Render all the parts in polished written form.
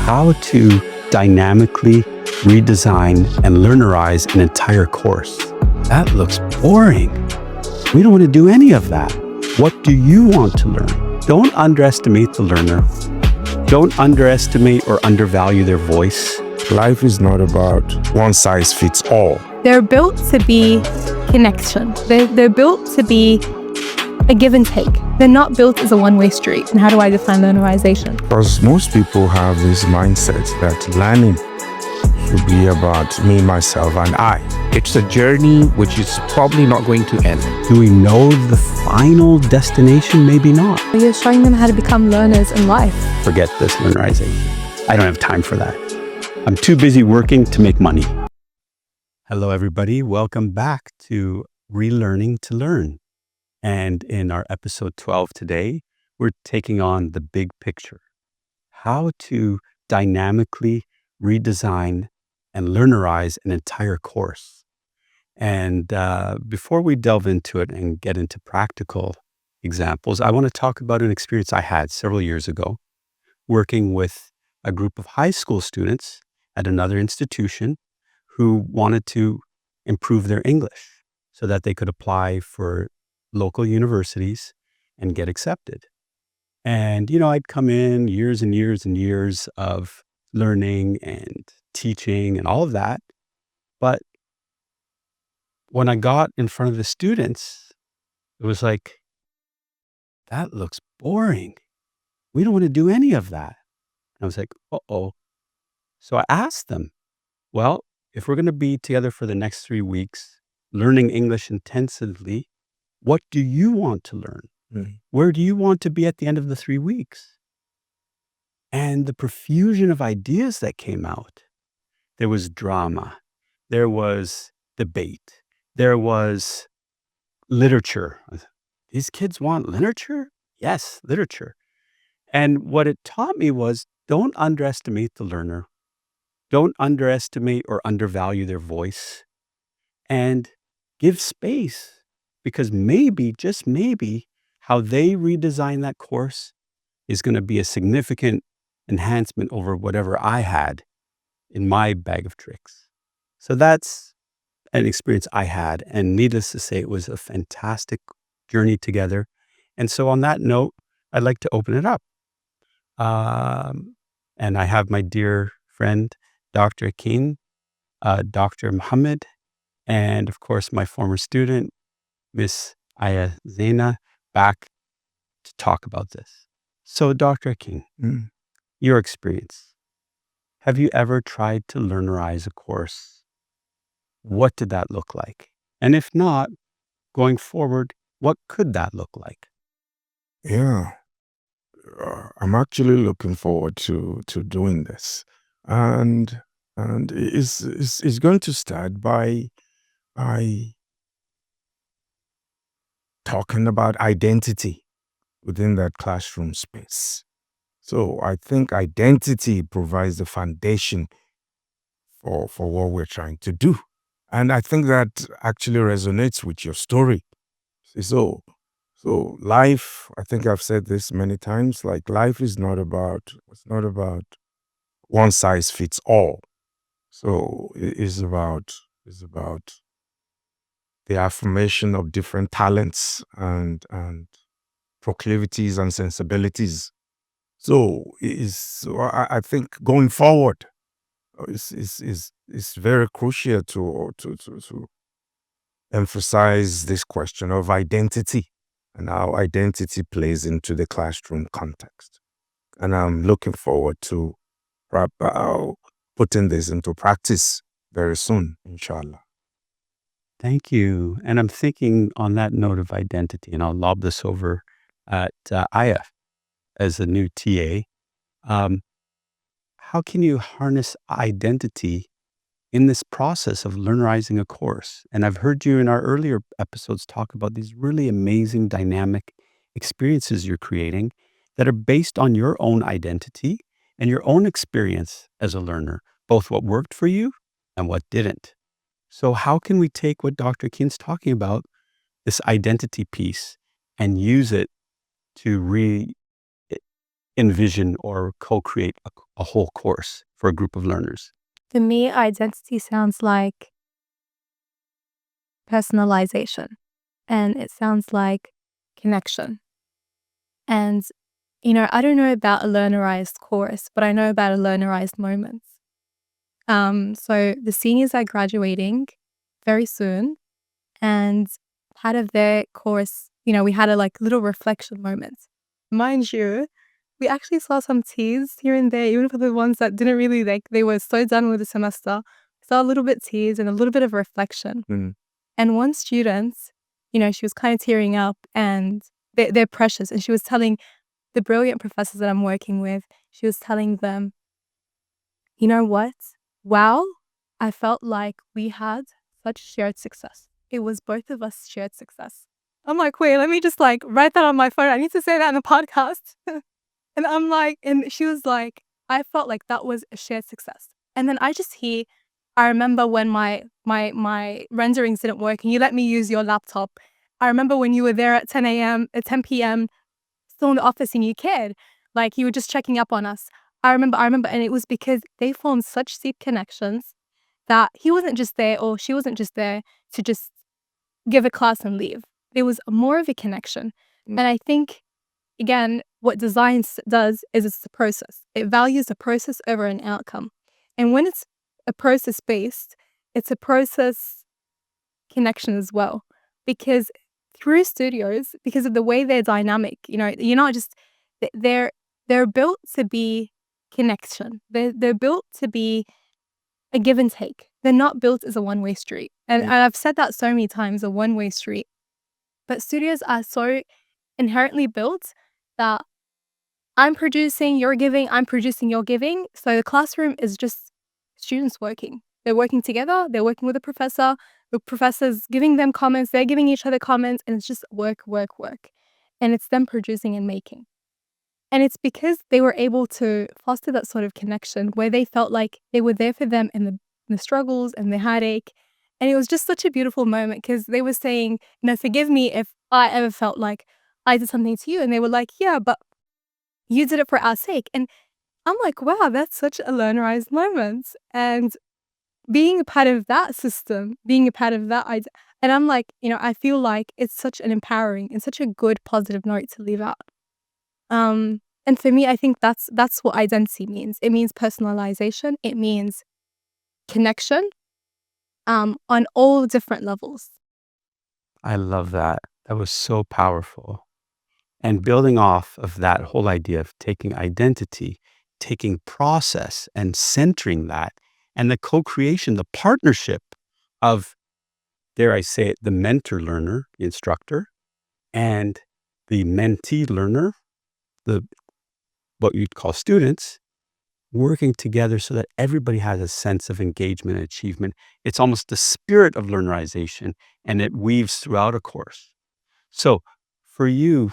how to dynamically redesign and learnerize an entire course. That looks boring. We don't want to do any of that. What do you want to learn? Don't underestimate the learner. Don't underestimate or undervalue their voice. Life is not about one size fits all. They're built to be connection. They're built to be a give and take. They're not built as a one-way street. And how do I define learnerization? Because most people have this mindset that learning should be about me, myself, and I. It's a journey which is probably not going to end. Do we know the final destination? Maybe not. You're showing them how to become learners in life. Forget this learnerization. I don't have time for that. I'm too busy working to make money. Hello, everybody. Welcome back to Relearning to Learn. And in our episode 12 today, we're taking on the big picture. How to dynamically redesign and learnerize an entire course. And before we delve into it and get into practical examples, I want to talk about an experience I had several years ago working with a group of high school students at another institution who wanted to improve their English so that they could apply for local universities and get accepted. And, I'd come in years and years and years of learning and teaching and all of that. But when I got in front of the students, it was like, that looks boring. We don't want to do any of that. And I was like, uh-oh. So I asked them, well, if we're going to be together for the next 3 weeks, learning English intensively, what do you want to learn? Where do you want to be at the end of the 3 weeks? And the profusion of ideas that came out. There was drama. There was debate. There was literature. These kids want literature? Yes, literature. And what it taught me was don't underestimate the learner. Don't underestimate or undervalue their voice. And give space. Because maybe, just maybe, how they redesign that course is going to be a significant enhancement over whatever I had in my bag of tricks. So that's an experience I had. And needless to say, it was a fantastic journey together. And so on that note, I'd like to open it up. And I have my dear friend, Dr. Akin, Dr. Muhammad, and of course, my former student, Miss Aya Zaina, back to talk about this. So, Dr. Akin, your experience. Have you ever tried to learnerize a course? What did that look like? And if not, going forward, what could that look like? Yeah, I'm actually looking forward to doing this, and it's going to start by talking about identity within that classroom space. So I think identity provides the foundation for what we're trying to do. And I think that actually resonates with your story. So life, I think I've said this many times, like life is not about one size fits all. So it is about the affirmation of different talents and proclivities and sensibilities. So I think going forward is very crucial to emphasize this question of identity and how identity plays into the classroom context. And I'm looking forward to putting this into practice very soon, inshallah. Thank you. And I'm thinking on that note of identity, and I'll lob this over at Aya as a new TA. How can you harness identity in this process of learnerizing a course? And I've heard you in our earlier episodes talk about these really amazing dynamic experiences you're creating that are based on your own identity and your own experience as a learner, both what worked for you and what didn't. So how can we take what Dr. Akin's talking about, this identity piece, and use it to envision or co-create a whole course for a group of learners? To me, identity sounds like personalization, and it sounds like connection. And, I don't know about a learnerized course, but I know about a learnerized moment. So the seniors are graduating very soon, and part of their course, we had a little reflection moment. Mind you, we actually saw some tears here and there, even for the ones that didn't really they were so done with the semester. Saw a little bit tears and a little bit of reflection. Mm. And one student, she was kind of tearing up, and they're precious. And she was telling the brilliant professors that I'm working with, she was telling them, you know what? Wow, I felt like we had such shared success. It was both of us shared success. I'm like, wait, let me just write that on my phone. I need to say that in the podcast. And I'm like, and she was like, I felt like that was a shared success. And then I remember when my renderings didn't work and you let me use your laptop. I remember when you were there at 10 p.m., still in the office, and you cared. Like, you were just checking up on us. I remember, and it was because they formed such deep connections that he wasn't just there, or she wasn't just there to just give a class and leave. There was more of a connection. And I think, again, what design does is it's the process. It values the process over an outcome. And when it's a process-based, it's a process connection as well. Because through studios, because of the way they're dynamic, you're not just, they're built to be connection. They're built to be a give and take. They're not built as a one-way street. And I've said that so many times, a one-way street. But studios are so inherently built that I'm producing, you're giving, I'm producing, you're giving. So the classroom is just students working. They're working together. They're working with a professor. The professor's giving them comments. They're giving each other comments. And it's just work, work, work. And it's them producing and making. And it's because they were able to foster that sort of connection where they felt like they were there for them in the struggles and the heartache. And it was just such a beautiful moment because they were saying, forgive me if I ever felt like I did something to you. And they were like, yeah, but you did it for our sake. And I'm like, wow, that's such a learnerized moment. And being a part of that system, being a part of that idea. And I'm like, I feel like it's such an empowering and such a good positive note to leave out. And for me, I think that's what identity means. It means personalization. It means connection, on all different levels. I love that. That was so powerful. And building off of that whole idea of taking identity, taking process and centering that, and the co-creation, the partnership of, dare I say it, the mentor learner, the instructor, and the mentee learner, what you'd call students, working together so that everybody has a sense of engagement and achievement. It's almost the spirit of learnerization, and it weaves throughout a course. So for you,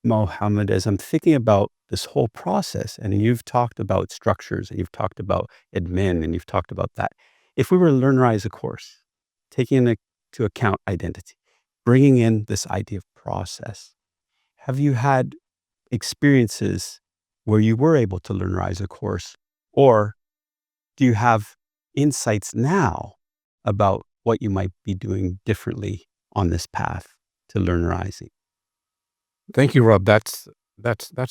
Mohammed, as I'm thinking about this whole process, and you've talked about structures, and you've talked about admin, and you've talked about that. If we were to learnerize a course, taking into account identity, bringing in this idea of process, have you had experiences where you were able to learnerize a course, or do you have insights now about what you might be doing differently on this path to learnerizing? Thank you, Rob. That's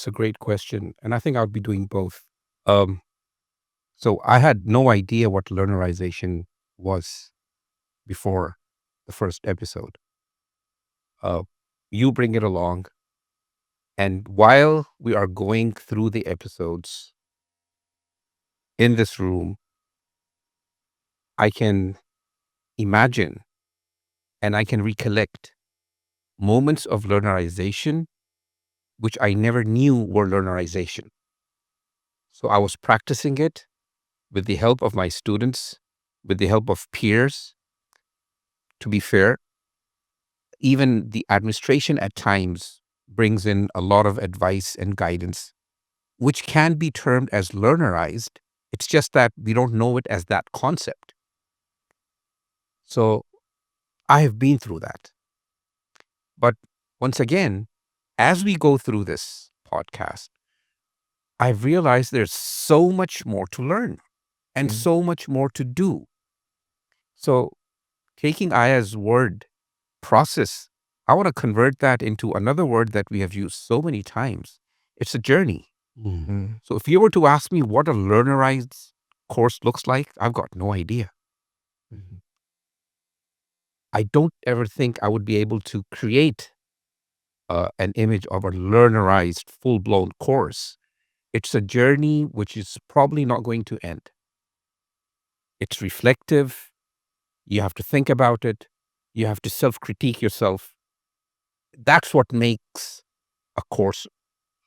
a great question, and I think I would be doing both. So I had no idea what learnerization was before the first episode. You bring it along, and while we are going through the episodes in this room, I can imagine and I can recollect moments of learnerization which I never knew were learnerization. So I was practicing it with the help of my students, with the help of peers. To be fair, even the administration at times brings in a lot of advice and guidance, which can be termed as learnerized. It's just that we don't know it as that concept. So I have been through that. But once again, as we go through this podcast, I've realized there's so much more to learn and so much more to do. So taking Aya's word, process, I want to convert that into another word that we have used so many times. It's a journey. So if you were to ask me what a learnerized course looks like, I've got no idea. I don't ever think I would be able to create an image of a learnerized, full-blown course. It's a journey which is probably not going to end. It's reflective. You have to think about it. You have to self-critique yourself. That's what makes a course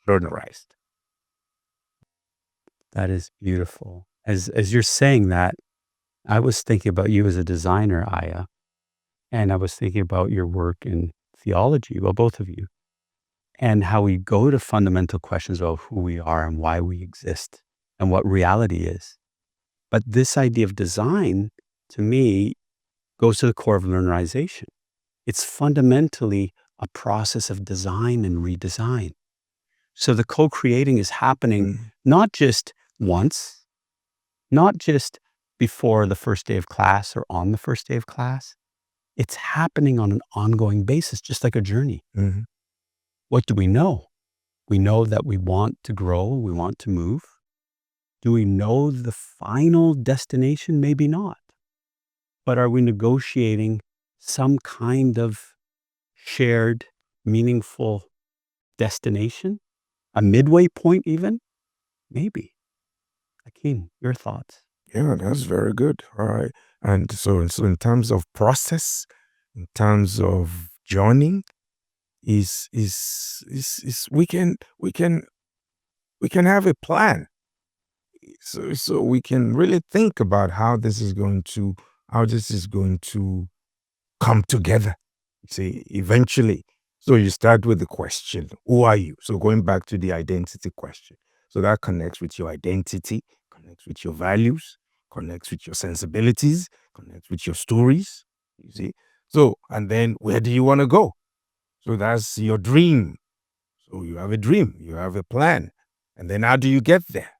learnerized. That is beautiful. As you're saying that, I was thinking about you as a designer, Aya, and I was thinking about your work in theology, well, both of you, and how we go to fundamental questions about who we are and why we exist and what reality is. But this idea of design, to me, goes to the core of learnerization. It's fundamentally a process of design and redesign. So the co-creating is happening not just once, not just before the first day of class or on the first day of class. It's happening on an ongoing basis, just like a journey. What do we know? We know that we want to grow, we want to move. Do we know the final destination? Maybe not. But are we negotiating some kind of shared, meaningful destination? A midway point even? Maybe. Akeem, your thoughts? Yeah, that's very good. All right. And so in terms of process, in terms of journey, is we can have a plan. So we can really think about how this is going to come together. See, eventually. So you start with the question, who are you? So going back to the identity question. So that connects with your identity, connects with your values, connects with your sensibilities, connects with your stories. You see? So, and then where do you want to go? So that's your dream. So you have a dream, you have a plan. And then how do you get there?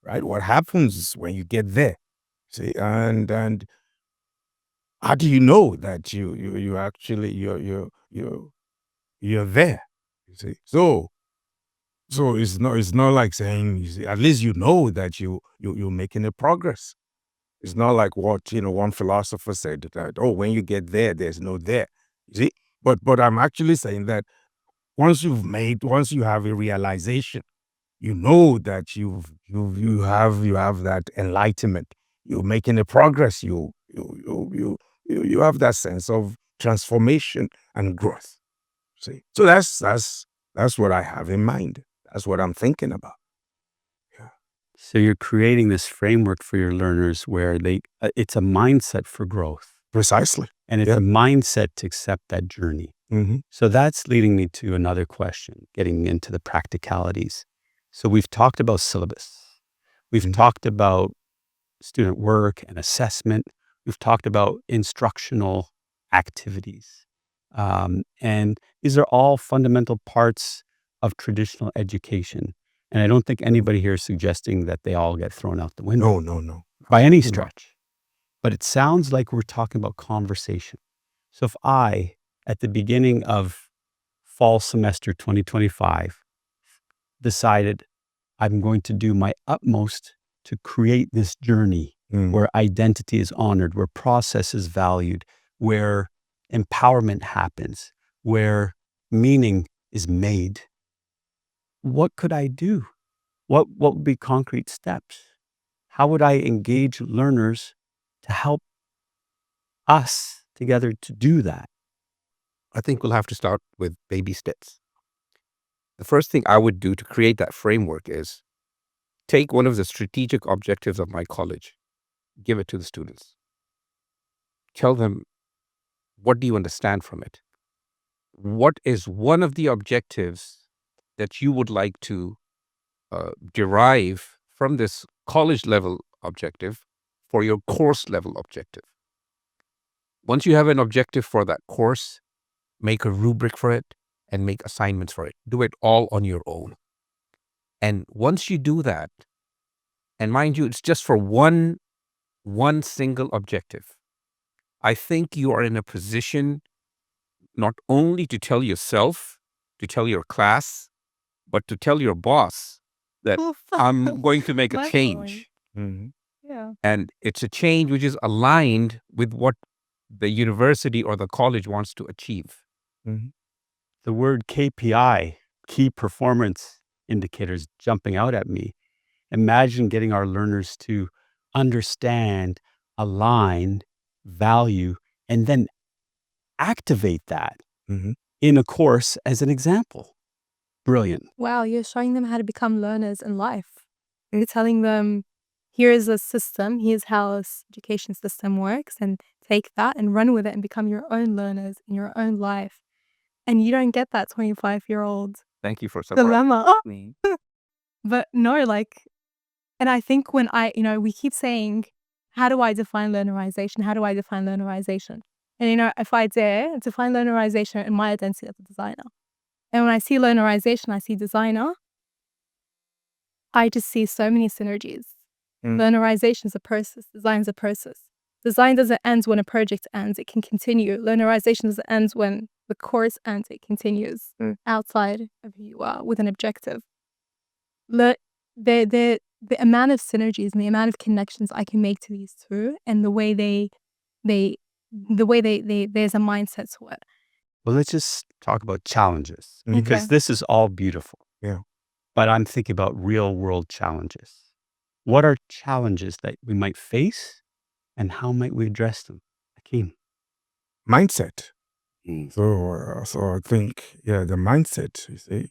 Right? What happens when you get there? See, and how do you know that you actually you're there? You see, so it's not like saying, you see, at least you know that you're making a progress. It's not like what one philosopher said that, oh, when you get there, there's no there. You see, but I'm actually saying that once you have a realization, you know that you have that enlightenment. You're making a progress. You have that sense of transformation and growth. See, so that's what I have in mind. That's what I'm thinking about. Yeah. So you're creating this framework for your learners where it's a mindset for growth. Precisely. And it's a mindset to accept that journey. So that's leading me to another question, getting into the practicalities. So we've talked about syllabus. We've talked about student work and assessment. We've talked about instructional activities. And these are all fundamental parts of traditional education. And I don't think anybody here is suggesting that they all get thrown out the window. No. By any stretch. But it sounds like we're talking about conversation. So if I, at the beginning of fall semester 2025, decided I'm going to do my utmost to create this journey where identity is honored, where process is valued, where empowerment happens, where meaning is made, what could I do? What would be concrete steps? How would I engage learners to help us together to do that? I think we'll have to start with baby steps. The first thing I would do to create that framework is take one of the strategic objectives of my college, give it to the students. Tell them, what do you understand from it? What is one of the objectives that you would like to derive from this college level objective for your course level objective? Once you have an objective for that course, make a rubric for it and make assignments for it. Do it all on your own. And once you do that, and mind you, it's just for one single objective, I think you are in a position not only to tell yourself, to tell your class, but to tell your boss that I'm going to make a Mind change. Mhm. Yeah. And it's a change which is aligned with what the university or the college wants to achieve. Mhm. The word KPI, key performance indicators, jumping out at me. Imagine getting our learners to understand, align, value, and then activate that Mhm. in a course as an example. Brilliant. Wow, you're showing them how to become learners in life. You're telling them, here's a system, here's how this education system works, and take that and run with it and become your own learners in your own life. And you don't get that 25-year-old Thank you for supporting dilemma. me. But no, like, and I think when we keep saying, how do I define learnerization? How do I define learnerization? And, if I dare define learnerization in my identity as a designer, and when I see learnerization, I see designer, I just see so many synergies. Mm. Learnerization is a process, design is a process. Design doesn't end when a project ends, it can continue. Learnerization doesn't end when the course ends, it continues outside of who you are with an objective. The amount of synergies and the amount of connections I can make to these two, and the way there's a mindset to it. Well, let's just talk about challenges Mhm. because Okay. this is all beautiful. Yeah. But I'm thinking about real world challenges. What are challenges that we might face and how might we address them? Hakeem. Mindset. Mm. So I think, the mindset, you see.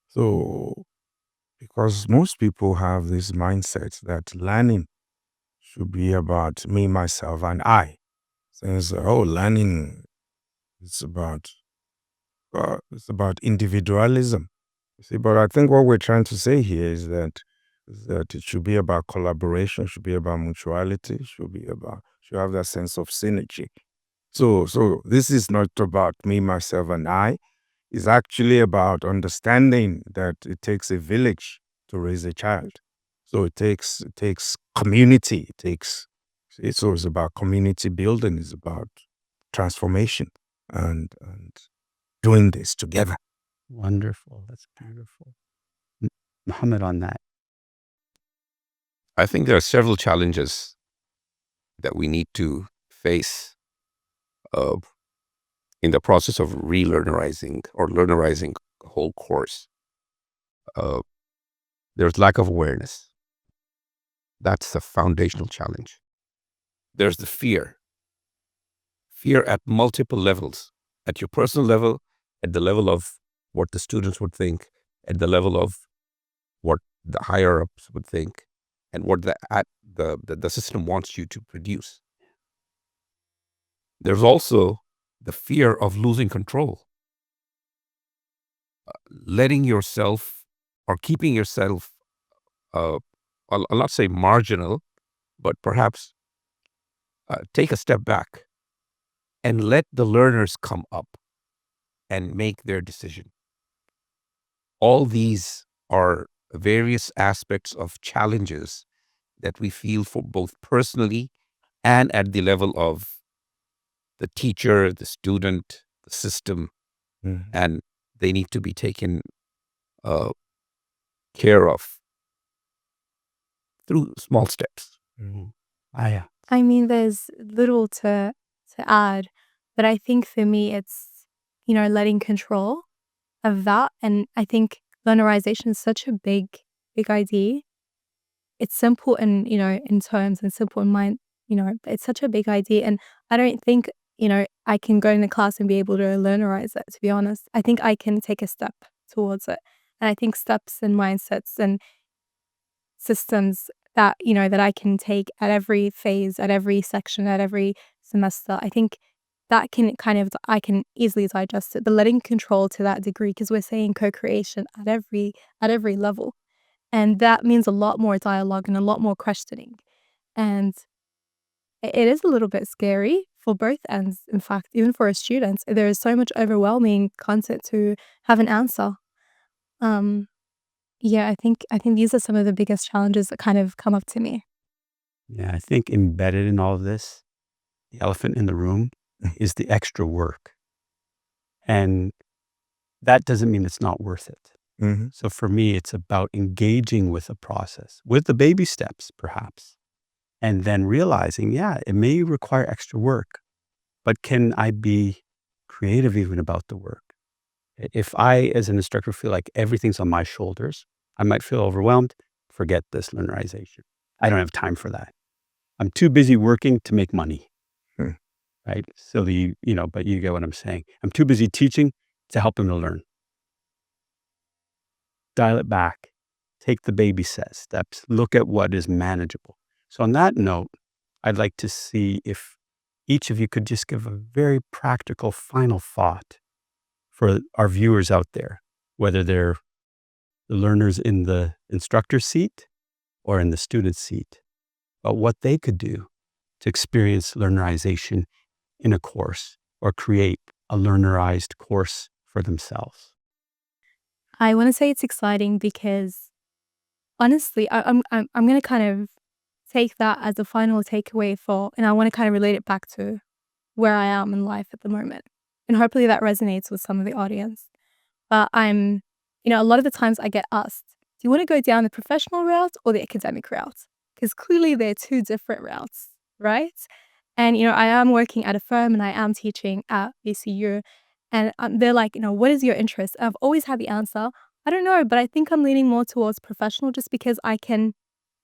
So, because most people have this mindset that learning should be about me, myself, and I. Since, learning is it's about individualism. You see, but I think what we're trying to say here is that it should be about collaboration, should be about mutuality, should have that sense of synergy. So this is not about me, myself, and I. It's actually about understanding that it takes a village to raise a child. So it takes community. So it's about community building. It's about transformation and doing this together. Wonderful. That's beautiful. Muhammad on that. I think there are several challenges that we need to face in the process of relearnerizing or learnerizing a whole course. There's lack of awareness. That's the foundational challenge. There's the fear at multiple levels, at your personal level, at the level of what the students would think, at the level of what the higher ups would think, and what the system wants you to produce. There's also the fear of losing control, letting yourself or keeping yourself, I'll not say marginal, but perhaps take a step back and let the learners come up and make their decision. All these are various aspects of challenges that we feel for both personally and at the level of the teacher, the student, the system, and they need to be taken care of through small steps. Aya. I mean, there's little to add, but I think for me, it's, letting control of that. And I think learnerization is such a big idea. It's simple in terms and simple in mind, it's such a big idea. And I don't think, I can go in the class and be able to learnerize it, to be honest. I think I can take a step towards it. And I think steps and mindsets and systems that, that I can take at every phase, at every section, at every semester, I think that I can easily digest it. But letting control to that degree, because we're saying co-creation at every level. And that means a lot more dialogue and a lot more questioning. And it is a little bit scary for both ends. In fact, even for our students, there is so much overwhelming content to have an answer. Um, Yeah, I think these are some of the biggest challenges that kind of come up to me. Yeah, I think embedded in all of this, the elephant in the room is the extra work. And that doesn't mean it's not worth it. Mhm. So for me, it's about engaging with the process, with the baby steps, perhaps, and then realizing, yeah, it may require extra work, but can I be creative even about the work? If I, as an instructor, feel like everything's on my shoulders, I might feel overwhelmed. Forget this linearization. I don't have time for that. I'm too busy working to make money, Hmm. right? Silly, but you get what I'm saying. I'm too busy teaching to help them to learn. Dial it back. Take the baby steps. Look at what is manageable. So on that note, I'd like to see if each of you could just give a very practical final thought for our viewers out there, whether they're the learners in the instructor seat or in the student seat, about what they could do to experience learnerization in a course or create a learnerized course for themselves. I want to say it's exciting because honestly, I'm going to kind of take that as a final takeaway for, and I want to kind of relate it back to where I am in life at the moment. And hopefully that resonates with some of the audience. But a lot of the times I get asked, do you want to go down the professional route or the academic route? Because clearly they're two different routes, right? And, I am working at a firm and I am teaching at VCU. And they're like, what is your interest? I've always had the answer. I don't know, but I think I'm leaning more towards professional just because I can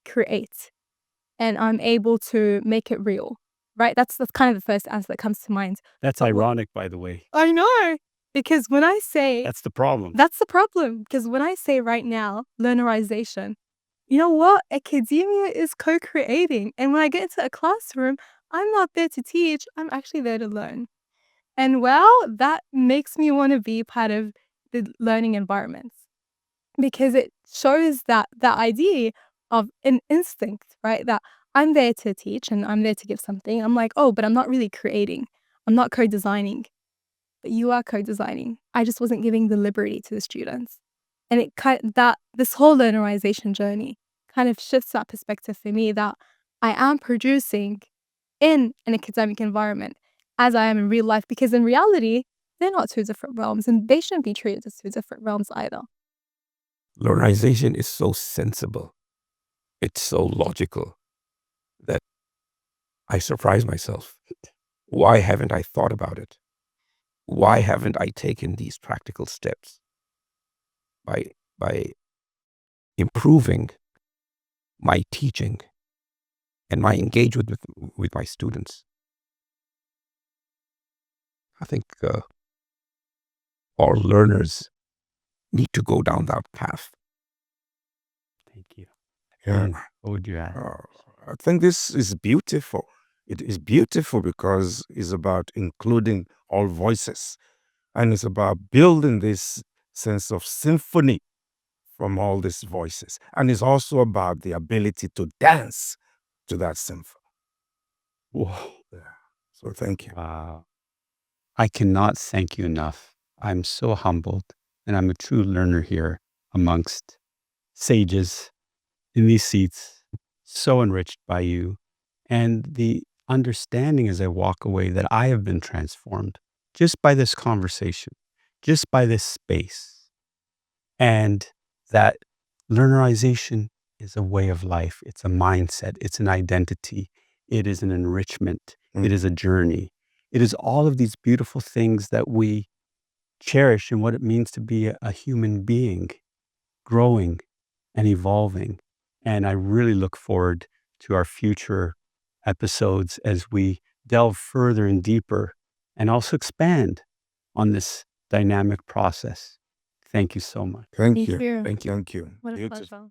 create and I'm able to make it real, right? That's kind of the first answer that comes to mind. That's But ironic, by the way. I know, because when I say That's the problem. that's the problem, because when I say right now, learnerization, you know what? Academia is co-creating. And when I get into a classroom, I'm not there to teach, I'm actually there to learn. And well, that makes me want to be part of the learning environments because it shows that idea of an instinct, right? That I'm there to teach and I'm there to give something. I'm like, oh, but I'm not really creating. I'm not co-designing. But you are co-designing. I just wasn't giving the liberty to the students. And this whole learnerization journey kind of shifts that perspective for me that I am producing in an academic environment as I am in real life, because in reality, they're not two different realms and they shouldn't be treated as two different realms either. Learnization is so sensible. It's so logical that I surprise myself. Why haven't I thought about it? Why haven't I taken these practical steps by improving my teaching and my engagement with my students? I think all learners need to go down that path. Thank you. Yeah. And what would you add? I think this is beautiful. It is beautiful because it's about including all voices and it's about building this sense of symphony from all these voices. And it's also about the ability to dance to that symphony. Whoa. Yeah. So thank you. Wow. I cannot thank you enough. I'm so humbled, and I'm a true learner here amongst sages in these seats, so enriched by you and the understanding as I walk away that I have been transformed just by this conversation, just by this space, and that learnerization is a way of life. It's a mindset. It's an identity. It is an enrichment. It is a journey. It is all of these beautiful things that we cherish in what it means to be a human being, growing and evolving. And I really look forward to our future episodes as we delve further and deeper and also expand on this dynamic process. Thank you so much. Thank Me you. too. Thank you. Thank you. What a Beautiful. pleasure.